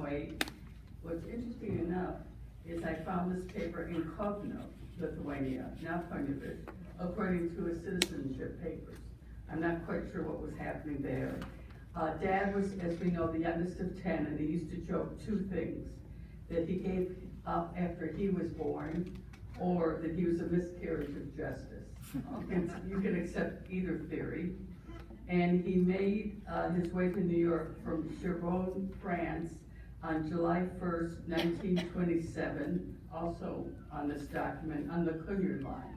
1908. What's interesting enough is I found this paper in Kempner, Lithuania, not Kunivic, according to his citizenship papers. I'm not quite sure what was happening there. Dad was, as we know, the youngest of 10, and he used to joke two things: that he gave up after he was born, or that he was a miscarriage of justice. And you can accept either theory. And he made his way to New York from Cherbourg, France, on July 1st, 1927, also on this document, on the Cunard line.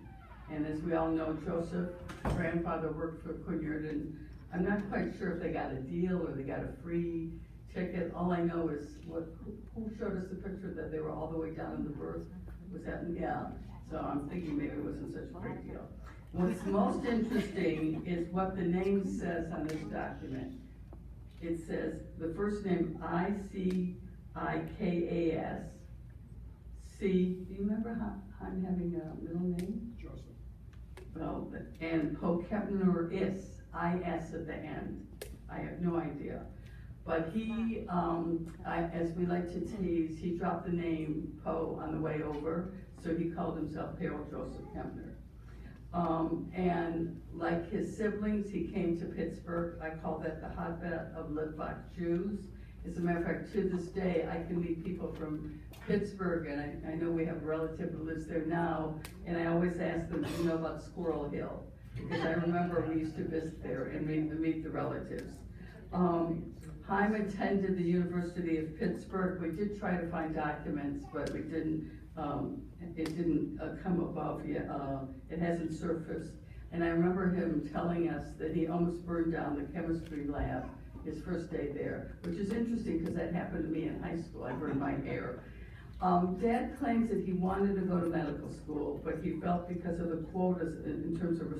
And as we all know, Joseph's grandfather worked for Cunard, and I'm not quite sure if they got a deal or they got a free ticket. All I know is who showed us the picture that they were all the way down in the berth? Was that, yeah. So I'm thinking maybe it wasn't such a big deal. What's most interesting is what the name says on this document. It says the first name Icikas. C. Do you remember Haim having a middle name? Joseph. Well, and Kempner is I-S at the end. I have no idea. But he, as we like to tease, he dropped the name Poe on the way over, so he called himself Harold Joseph Kempner. And like his siblings, he came to Pittsburgh. I call that the hotbed of Litvak Jews. As a matter of fact, to this day, I can meet people from Pittsburgh, and I know we have a relative who lives there now, and I always ask them, do you know about Squirrel Hill? Because I remember we used to visit there and meet the relatives. Haim attended the University of Pittsburgh. We did try to find documents, but we didn't. It didn't come above yet. It hasn't surfaced. And I remember him telling us that he almost burned down the chemistry lab his first day there, which is interesting because that happened to me in high school. I burned my hair. Dad claims that he wanted to go to medical school, but he felt because of the quotas in terms of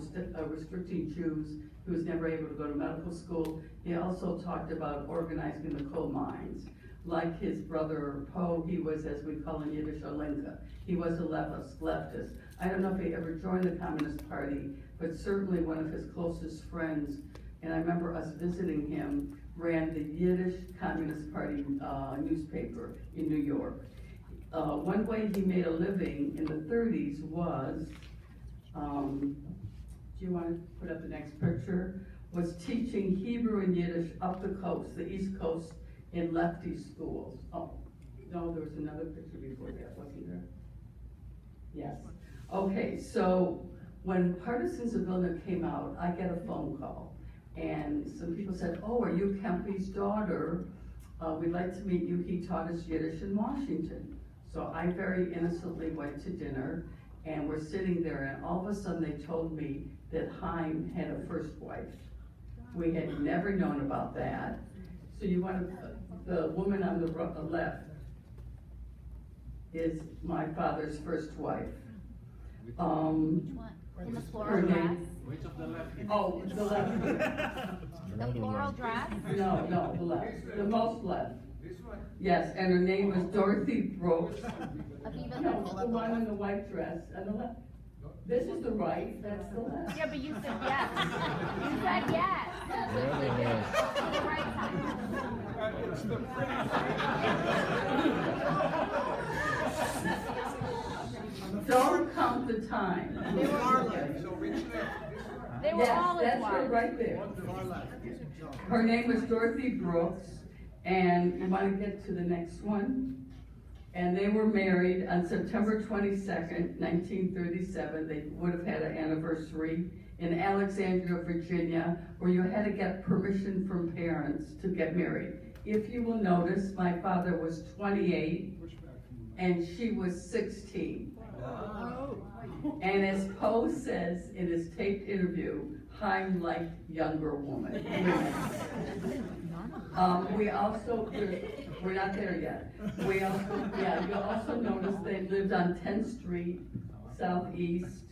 restricting Jews, he was never able to go to medical school. He also talked about organizing the coal mines. Like his brother Poe, he was, as we call in Yiddish, a Lenka. He was a leftist. I don't know if he ever joined the Communist Party, but certainly one of his closest friends, and I remember us visiting him, ran the Yiddish Communist Party newspaper in New York. One way he made a living in the 30s was, do you want to put up the next picture? Was teaching Hebrew and Yiddish up the coast, the East Coast, in lefty schools. Oh, no, there was another picture before that, wasn't there? Yes. Okay, so when Partisans of Vilna came out, I get a phone call. And some people said, oh, are you Kempy's daughter? We'd like to meet you. He taught us Yiddish in Washington. So I very innocently went to dinner, and we're sitting there, and all of a sudden they told me that Haim had a first wife. We had never known about that. So you want to, the woman on the left is my father's first wife. Which one? In the floral dress? Which of the left? Oh, the left. The floral dress? No, the left. The most left. This one? Yes, and her name was Dorothy Brooks. Aviva, No, the one in the white dress on the left. This is the right, that's the left. yeah, but you said yes. You said yes. To the right side. It's the Don't count the time. They were far left. So which left? This one? They were all Yes, as that's her one. right there. Far left. Her name was Dorothy Brooks, and you want to get to the next one? And they were married on September 22nd, 1937. They would have had an anniversary in Alexandria, Virginia, where you had to get permission from parents to get married. If you will notice, my father was 28 and she was 16. And as Poe says in his taped interview, Haim liked younger women. We also, we're not there yet. We also, you'll also notice they lived on 10th Street, Southeast.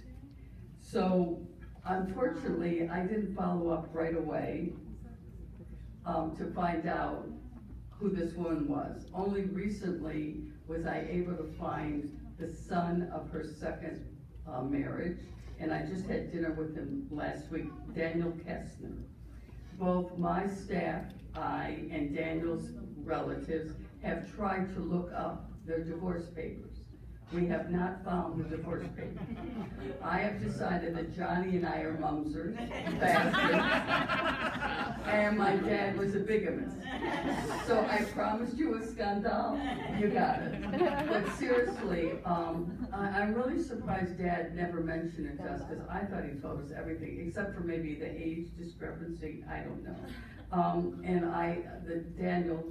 So unfortunately, I didn't follow up right away to find out who this woman was. Only recently was I able to find the son of her second marriage, and I just had dinner with him last week, Daniel Kempner. Both my staff, I, and Daniel's relatives have tried to look up their divorce papers. We have not found the divorce papers. I have decided that Johnny and I are mumsers, bastards, and my dad was a bigamist. So I promised you a scandal, you got it. But seriously, I'm really surprised Dad never mentioned it to us, because I thought he told us everything, except for maybe the age discrepancy, I don't know. And Daniel,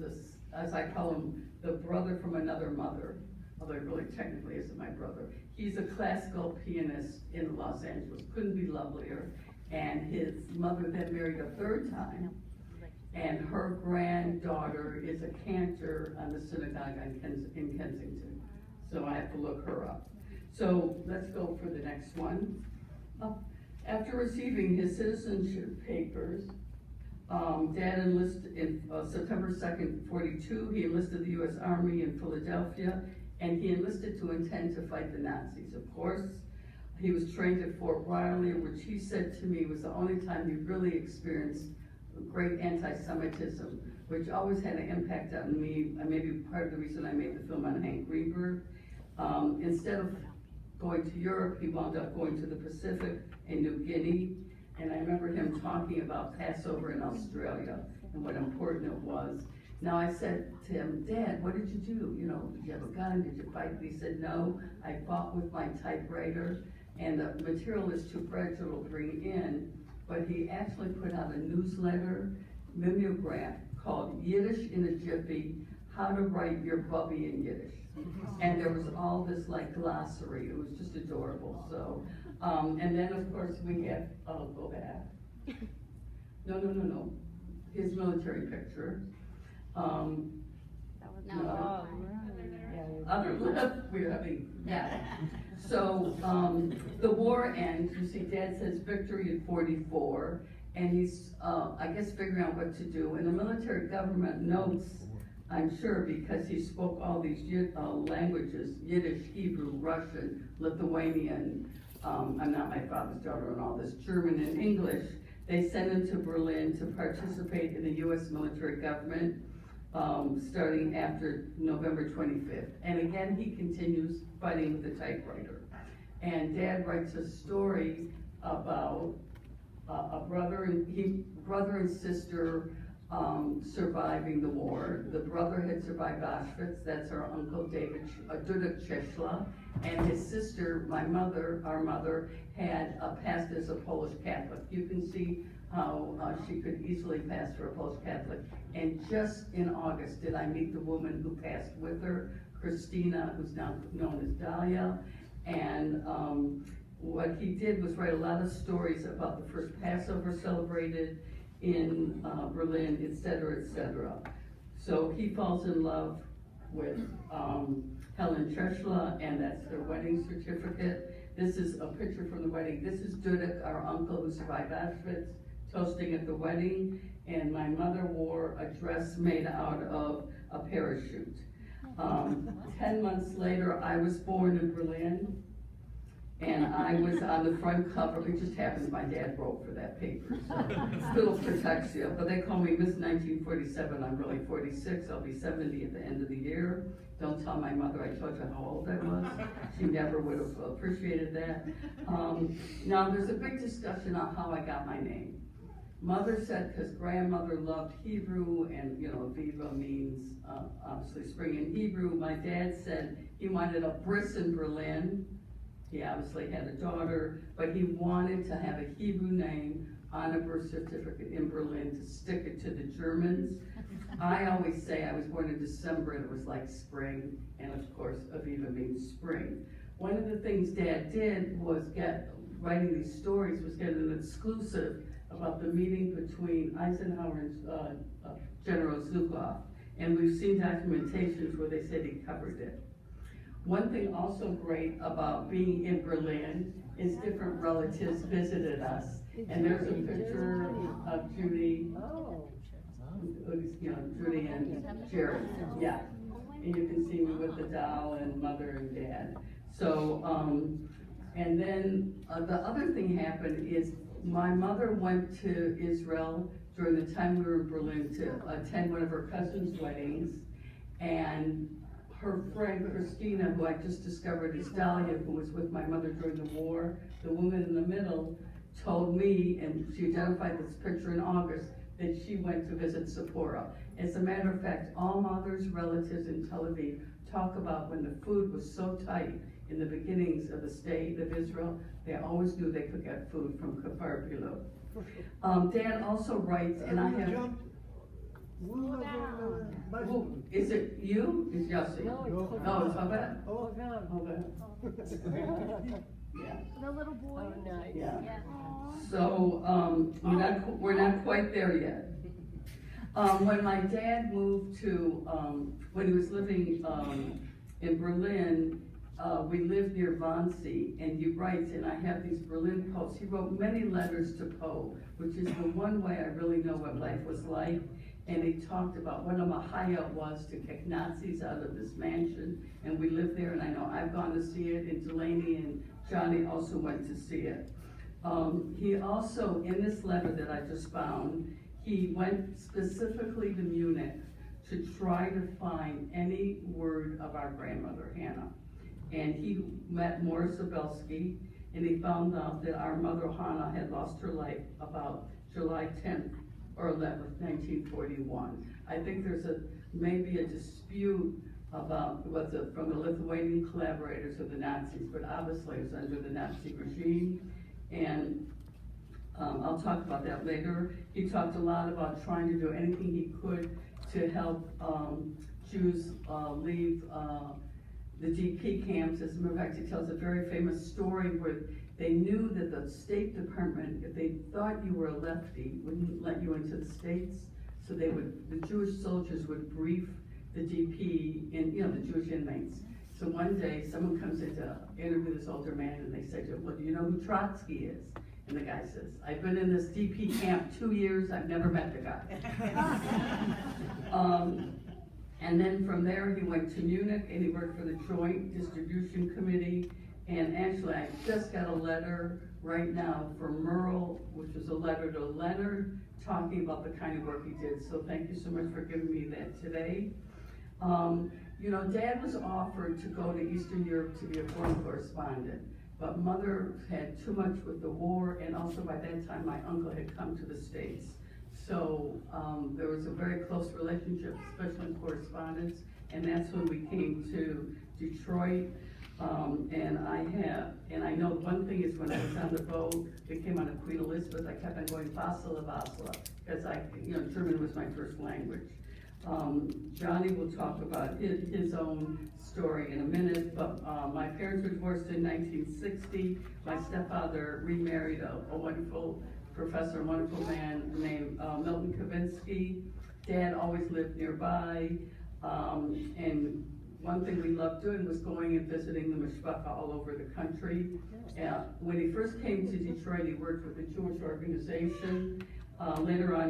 as I call him, the brother from another mother, although he really technically isn't my brother. He's a classical pianist in Los Angeles, couldn't be lovelier. And his mother then married a third time, and her granddaughter is a cantor on the synagogue in Kensington. So I have to look her up. So let's go for the next one. After receiving his citizenship papers, Dad enlisted in September 2nd, 42. He enlisted the U.S. Army in Philadelphia, and he enlisted to intend to fight the Nazis. Of course, he was trained at Fort Riley, which he said to me was the only time he really experienced great anti-Semitism, which always had an impact on me. Maybe part of the reason I made the film on Hank Greenberg. Instead of going to Europe, he wound up going to the Pacific and New Guinea. And I remember him talking about Passover in Australia and what important it was. Now I said to him, Dad, what did you do? You know, did you have a gun? Did you fight? He said, no, I fought with my typewriter, and the material is too fragile to bring in. But he actually put out a newsletter, mimeograph, called Yiddish in a Jiffy, How to Write Your Bubby in Yiddish. And there was all this like glossary. It was just adorable. So, and then of course we have, go back. No. His military picture. No. Other left, we're having, yeah. So, the war ends, you see Dad says victory in 44, and he's, I guess, figuring out what to do. And the military government notes, I'm sure, because he spoke all these languages, Yiddish, Hebrew, Russian, Lithuanian, I'm not my father's daughter and all this, German and English. They sent him to Berlin to participate in the U.S. military government, starting after November 25th. And again, he continues fighting with the typewriter. And Dad writes a story about a brother and sister surviving the war. The brother had survived Auschwitz. That's our uncle David Dudek Cześla. And his sister, my mother, our mother, had passed as a Polish Catholic. You can see how she could easily pass for a Polish Catholic. And just in August did I meet the woman who passed with her, Christina, who's now known as Dahlia. And what he did was write a lot of stories about the first Passover celebrated in Berlin, etc., etc. So he falls in love with Helen Cześla, and that's their wedding certificate. This is a picture from the wedding. This is Dudek, our uncle who survived Auschwitz, toasting at the wedding, and my mother wore a dress made out of a parachute. 10 months later, I was born in Berlin, and I was on the front cover. It just happens my dad wrote for that paper, so little protexia. But they call me Miss 1947. I'm really 46. I'll be 70 at the end of the year. Don't tell my mother I told you how old I was. She never would have appreciated that. Now, there's a big discussion on how I got my name. Mother said because grandmother loved Hebrew, and you know, Aviva means obviously spring in Hebrew. My dad said he wanted a bris in Berlin. He obviously had a daughter, but he wanted to have a Hebrew name on a birth certificate in Berlin to stick it to the Germans. I always say I was born in December and it was like spring, and of course Aviva means spring. One of the things Dad did was writing these stories, was get an exclusive about the meeting between Eisenhower and General Zhukov, and we've seen documentations where they said he covered it. One thing also great about being in Berlin is different relatives visited us. And there's a picture of Judy, Judy and Jared, yeah. And you can see me with the doll and mother and dad. So, and then the other thing happened is my mother went to Israel during the time we were in Berlin to attend one of her cousin's weddings. And friend, Christina, who I just discovered is Dahlia, who was with my mother during the war. The woman in the middle told me, and she identified this picture in August, that she went to visit Sephora. As a matter of fact, all mother's relatives in Tel Aviv talk about when the food was so tight in the beginnings of the state of Israel, they always knew they could get food from Kfar Bilo. Dad also writes, and I have... Who, is it you? It's Yossi? No, it's No, it's Obed? Oh, God. Obed. Yeah. The little boy. Oh, nice. Yeah. Yeah. So, we're not quite there yet. When my dad moved to, when he was living, in Berlin, we lived near Wannsee, and he writes, and I have these Berlin posts. He wrote many letters to Poe, which is the one way I really know what life was like. And he talked about what a mahaya it was to kick Nazis out of this mansion, and we lived there, and I know I've gone to see it, and Delaney and Johnny also went to see it. He also, in this letter that I just found, he went specifically to Munich to try to find any word of our grandmother, Hannah. And he met Morris Zabelski, and he found out that our mother, Hannah, had lost her life about July 10th or 11th, 1941. I think there's maybe a dispute about, was it from the Lithuanian collaborators or the Nazis, but obviously it was under the Nazi regime. And I'll talk about that later. He talked a lot about trying to do anything he could to help Jews leave the DP camps. As a matter of fact, he tells a very famous story where they knew that the State Department, if they thought you were a lefty, wouldn't let you into the States. So the Jewish soldiers would brief the DP and, the Jewish inmates. So one day, someone comes in to interview this older man, and they say to him, well, do you know who Trotsky is? And the guy says, I've been in this DP camp 2 years, I've never met the guy. And then from there, he went to Munich, and he worked for the Joint Distribution Committee. And actually, I just got a letter right now from Merle, which was a letter to Leonard, talking about the kind of work he did. So thank you so much for giving me that today. Dad was offered to go to Eastern Europe to be a foreign correspondent, but Mother had too much with the war, and also by that time, my uncle had come to the States. So there was a very close relationship, especially in correspondence, and that's when we came to Detroit. And I know one thing is when I was on the boat, we came on a Queen Elizabeth, I kept on going Basel, because German was my first language. Johnny will talk about his own story in a minute, but my parents were divorced in 1960. My stepfather remarried a wonderful professor, a wonderful man named Milton Kavinsky. Dad always lived nearby, and one thing we loved doing was going and visiting the mishpacha all over the country. When he first came to Detroit, he worked with a Jewish organization. Later on,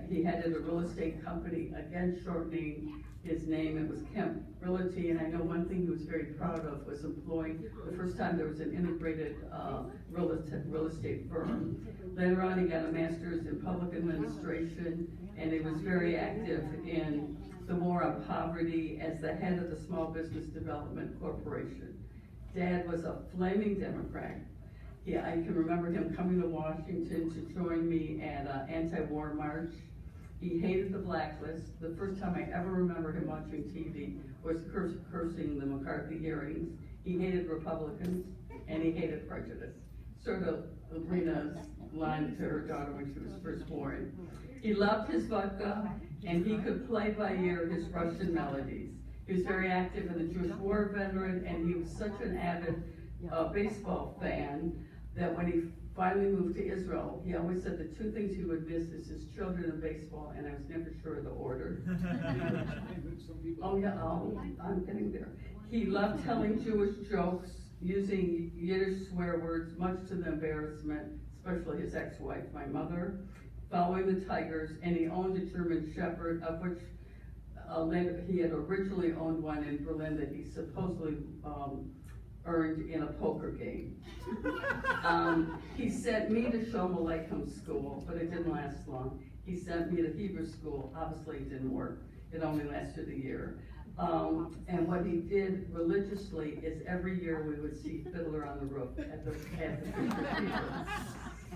he headed a real estate company, again shortening his name. It was Kemp Realty, and I know one thing he was very proud of was employing, the first time there was an integrated real estate firm. Later on, he got a master's in public administration, and he was very active in the war on poverty as the head of the Small Business Development Corporation. Dad was a flaming Democrat. Yeah, I can remember him coming to Washington to join me at an anti-war march. He hated the blacklist. The first time I ever remember him watching TV was cursing the McCarthy hearings. He hated Republicans, and he hated prejudice. Sort of Rena's line to her daughter when she was first born. He loved his vodka, and he could play by ear his Russian melodies. He was very active in the Jewish War veteran, and he was such an avid baseball fan that when he finally moved to Israel, he always said the two things he would miss is his children and baseball, and I was never sure of the order. I'm getting there. He loved telling Jewish jokes, using Yiddish swear words, much to the embarrassment, especially his ex-wife, my mother, following the Tigers, and he owned a German Shepherd, of which later he had originally owned one in Berlin that he supposedly earned in a poker game. He sent me to Sholem Aleichem school, but it didn't last long. He sent me to Hebrew school. Obviously, it didn't work. It only lasted a year. And what he did religiously is every year we would see Fiddler on the Roof at the Pittsburgh Theater.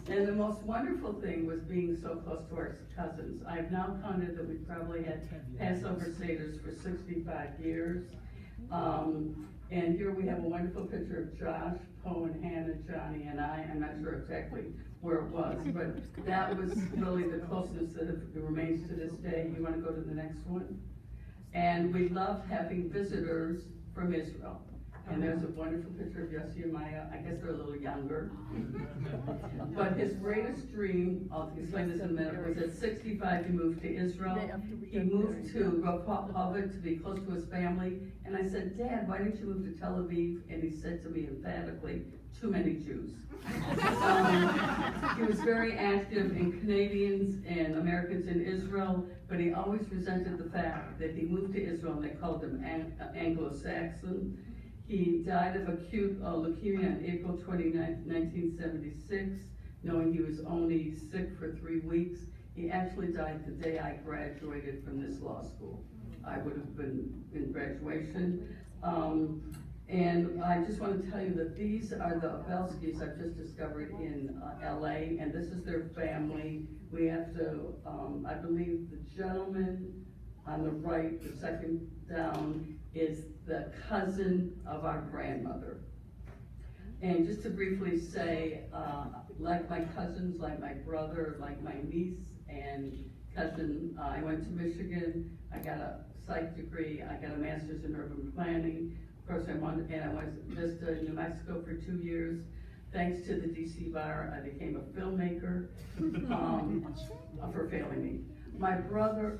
And the most wonderful thing was being so close to our cousins. I've now counted that we've probably had Passover Seder's for 65 years. And here we have a wonderful picture of Josh, Poe, and Hannah, Johnny, and I. I'm not sure exactly where it was, but that was really the closeness that remains to this day. You want to go to the next one? And we love having visitors from Israel. And there's a wonderful picture of Yossi and Maya. I guess they're a little younger. But his greatest dream, I'll explain this in a minute, was at 65 he moved to Israel. He moved to Rehovot to be close to his family. And I said, Dad, why didn't you move to Tel Aviv? And he said to me emphatically, too many Jews. He was very active in Canadians and Americans in Israel, but he always resented the fact that he moved to Israel and they called him Anglo-Saxon. He died of acute leukemia on April 29, 1976, knowing he was only sick for 3 weeks. He actually died the day I graduated from this law school. I would have been in graduation. And I just want to tell you that these are the Belskis I've just discovered in LA, and this is their family. We have to, I believe the gentleman on the right, the second down, is the cousin of our grandmother. And just to briefly say, like my cousins, like my brother, like my niece and cousin, I went to Michigan. I got a psych degree. I got a master's in urban planning. Of course, I went to New Mexico for 2 years. Thanks to the DC bar, I became a filmmaker for failing me. My brother,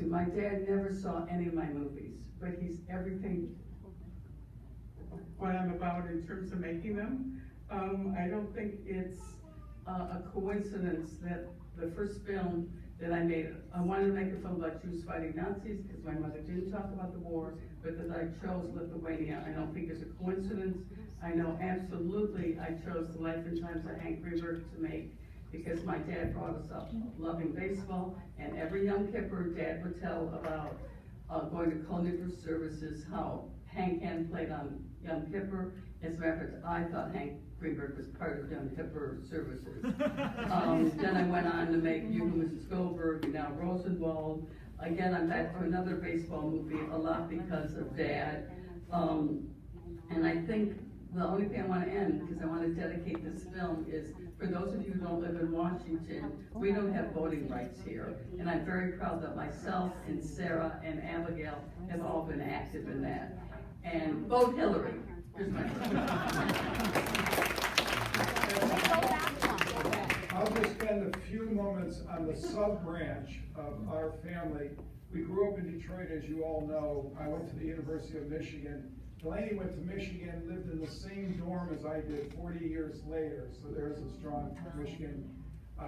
my dad never saw any of my movies, but he's everything what I'm about in terms of making them. I don't think it's a coincidence that the first film that I made, I wanted to make a film about Jews fighting Nazis because my mother didn't talk about the war, but that I chose Lithuania, I don't think is a coincidence. I know absolutely I chose The Life and Times of Hank Greenberg to make because my dad brought us up loving baseball, and every Yom Kippur, Dad would tell about going to Kol Nidre services, how Hank Hand played on Yom Kippur. As a matter of fact, I thought Hank Greenberg was part of Yom Kippur services. Then I went on to make You, Mrs. Goldberg, and now Rosenwald. Again, I'm back to another baseball movie, a lot because of Dad. And I think the only thing I want to end, because I want to dedicate this film, is for those of you who don't live in Washington, we don't have voting rights here. And I'm very proud that myself and Sarah and Abigail have all been active in that. And vote Hillary. Here's my I'll just spend a few moments on the sub-branch of our family. We grew up in Detroit, as you all know. I went to the University of Michigan. Delaney went to Michigan, lived in the same dorm as I did 40 years later, so there's a strong Michigan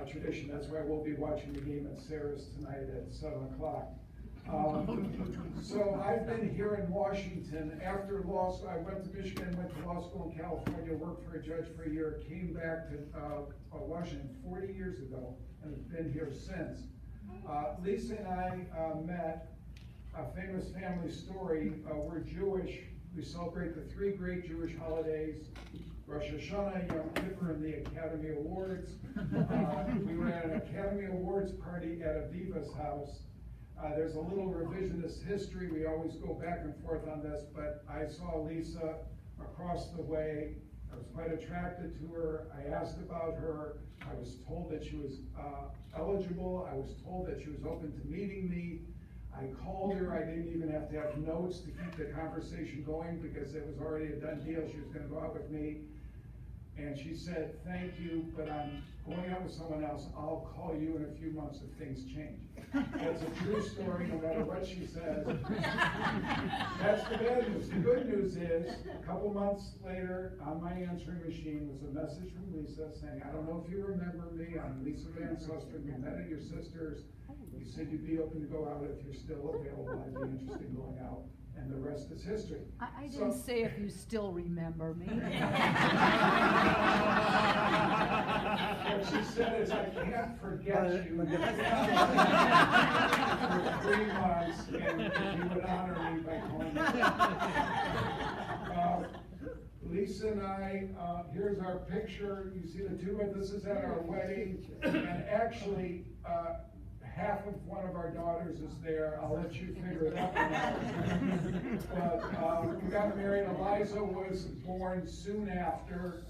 tradition. That's why we'll be watching the game at Sarah's tonight at 7 o'clock. So I've been here in Washington. After law school, I went to Michigan, went to law school in California, worked for a judge for a year, came back to Washington 40 years ago, and have been here since. Lisa and I met, a famous family story. We're Jewish. We celebrate the 3 great Jewish holidays, Rosh Hashanah, Yom Kippur, and the Academy Awards. We were at an Academy Awards party at Aviva's house. There's a little revisionist history. We always go back and forth on this, but I saw Lisa across the way. I was quite attracted to her. I asked about her. I was told that she was eligible. I was told that she was open to meeting me. I called her. I didn't even have to have notes to keep the conversation going because it was already a done deal. She was going to go out with me. And she said, thank you, but I'm going out with someone else. I'll call you in a few months if things change. That's a true story, no matter what she says. That's the bad news. The good news is, a couple months later, on my answering machine was a message from Lisa saying, I don't know if you remember me. I'm Lisa Van Susteren. We met at your sister's. You said you'd be open to go out if you're still available. I'd be interested in going out. And the rest is history. I So- didn't say if you still remember me. What she said is, I can't forget you. For 3 months, and you would honor me by calling me. Lisa and I, here's our picture. You see the two of us. This is at our wedding. And actually, half of one of our daughters is there. I'll let you figure that one out. But we got married. Eliza was born soon after.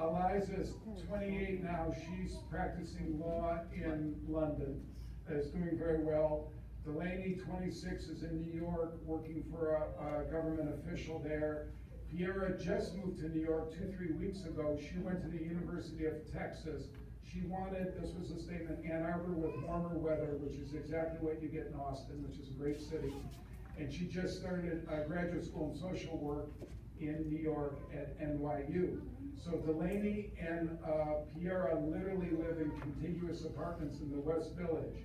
Eliza's 28 now. She's practicing law in London. Is doing very well. Delaney, 26, is in New York, working for a government official there. Piera just moved to New York 2-3 weeks ago. She went to the University of Texas. She wanted, this was a statement, Ann Arbor with warmer weather, which is exactly what you get in Austin, which is a great city. And she just started graduate school in social work in New York at NYU. So Delaney and Piera literally live in contiguous apartments in the West Village.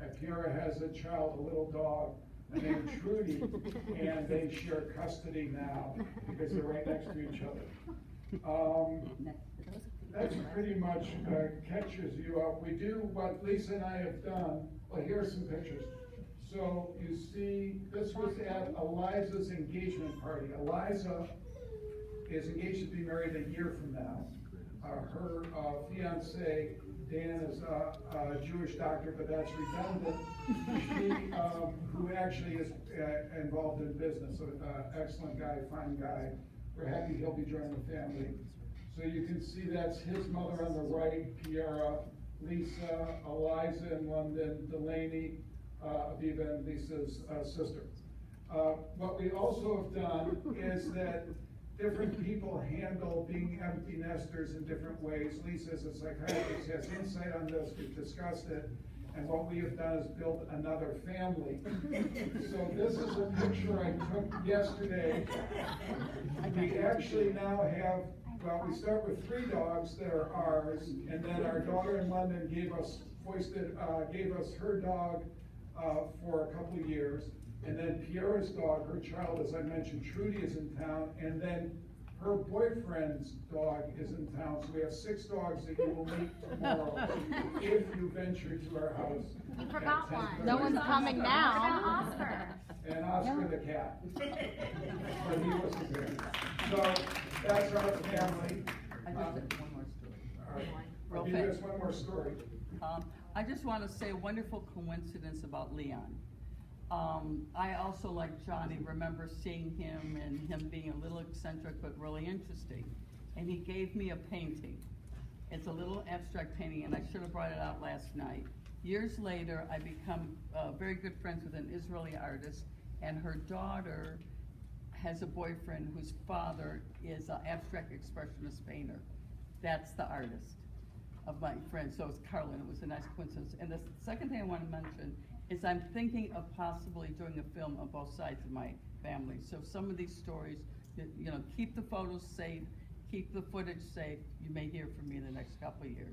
And Piera has a child, a little dog, named Trudy, and they share custody now because they're right next to each other. That's pretty much catches you up. We do what Lisa and I have done. Well, here are some pictures. So you see, this was at Eliza's engagement party. Eliza is engaged to be married a year from now. Her fiance, Dan, is a Jewish doctor, but that's redundant. She, who actually is involved in business, excellent guy, fine guy. We're happy he'll be joining the family. So you can see that's his mother on the right, Piera, Lisa, Eliza in London, Delaney, Aviva, and Lisa's sister. What we also have done is that different people handle being empty nesters in different ways. Lisa, as a psychiatrist, has insight on this. We've discussed it. And what we have done is build another family. So this is a picture I took yesterday. We actually now have, well, we start with 3 dogs that are ours, and then our daughter in London gave us her dog for a couple of years. And then Piera's dog, her child, as I mentioned, Trudy, is in town, and then her boyfriend's dog is in town. So we have 6 dogs that you will meet tomorrow if you venture to our house. You forgot one. No one's coming now. Oscar. And Oscar the cat. But he wasn't there. So that's our family. I just have one more story. All right. Real I'll give you fast. guys one more story. I just want to say a wonderful coincidence about Leon. I also, like Johnny, remember seeing him and him being a little eccentric but really interesting. And he gave me a painting. It's a little abstract painting, and I should have brought it out last night. Years later, I become very good friends with an Israeli artist, and her daughter has a boyfriend whose father is an abstract expressionist painter. That's the artist of my friend. So it's Carlin. It was a nice coincidence. And the second thing I want to mention is I'm thinking of possibly doing a film on both sides of my family. So some of these stories, you know, keep the photos safe, keep the footage safe. You may hear from me in the next couple of years.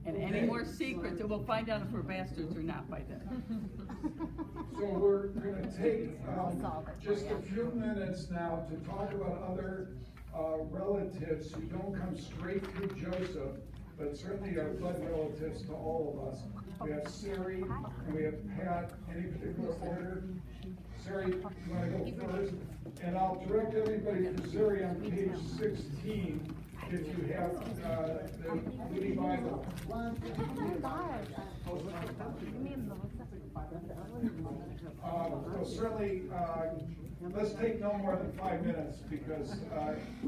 And any more secrets, and we'll find out if we're bastards or not by then. So we're going to take just a few minutes now to talk about other relatives who don't come straight through Joseph, but certainly are blood relatives to all of us. We have Sari and we have Pat. Any particular order? Sari, you want to go first? And I'll direct everybody to Sari on page 16 if you have the Moody Bible. So certainly, let's take no more than 5 minutes because